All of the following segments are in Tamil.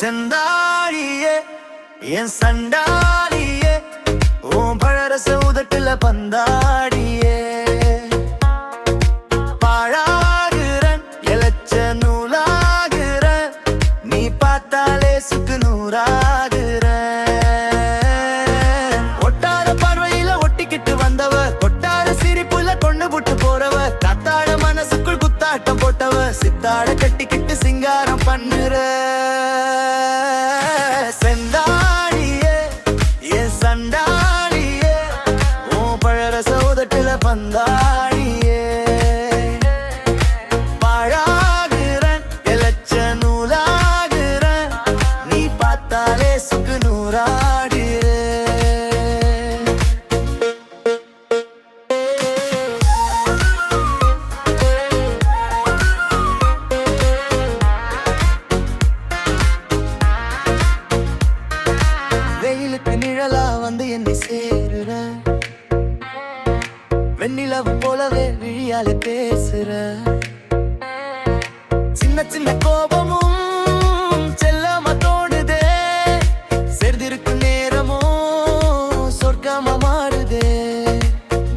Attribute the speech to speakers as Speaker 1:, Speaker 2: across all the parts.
Speaker 1: செந்தாழியே என் சண்டாளியே உன் பழரச உதட்டுல பந்தாடியே பாழாகிறன் எலச்ச நூலாகிற நீ பார்த்தாலே சுக்கு நூறாகிற ஒட்டார பார்வையில ஒட்டிக்கிட்டு வந்தவர் ஒட்டார சிரிப்புல கொண்டு புட்டு போறவர் காத்தாட மனசுக்குள் குத்தாட்டம் போட்டவர் சித்தாட கட்டிக்கிட்டு சிங்காரம் பண்ணுற செந்தாழியே என் சண்டாளியே உன் பழரச உதட்டுல பந்தாடியே பாழாகிறன் எலச்ச நூலாகிறன் நீ பார்த்தாலே சுக்கு நூறாடியே வெயிலுக்கு நிழலா வந்து என்னை சேருற வெண்ணிலவு போலவே விழியால பேசுற சின்ன சின்ன கோபமும் செல்லமா தோணுதே சேர்ந்திருக்கு நேரமும் சொர்க்கமா மாறுதே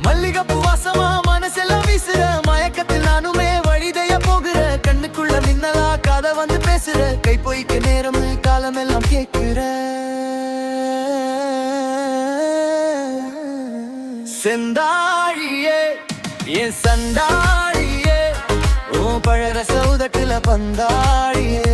Speaker 1: மல்லிகைப்பூ வாசமா மனசெல்லாம் வீசுற மயக்கத்தில் நானுமே வழிதைய போகிற கண்ணுக்குள்ள மின்னலா கதை வந்து பேசுற கை பொய்க்க நேரம் காலமெல்லாம் கேட்கிற செந்தாழியே என் சண்டாழியே உன் பழரச உதட்டுல பந்தாடியே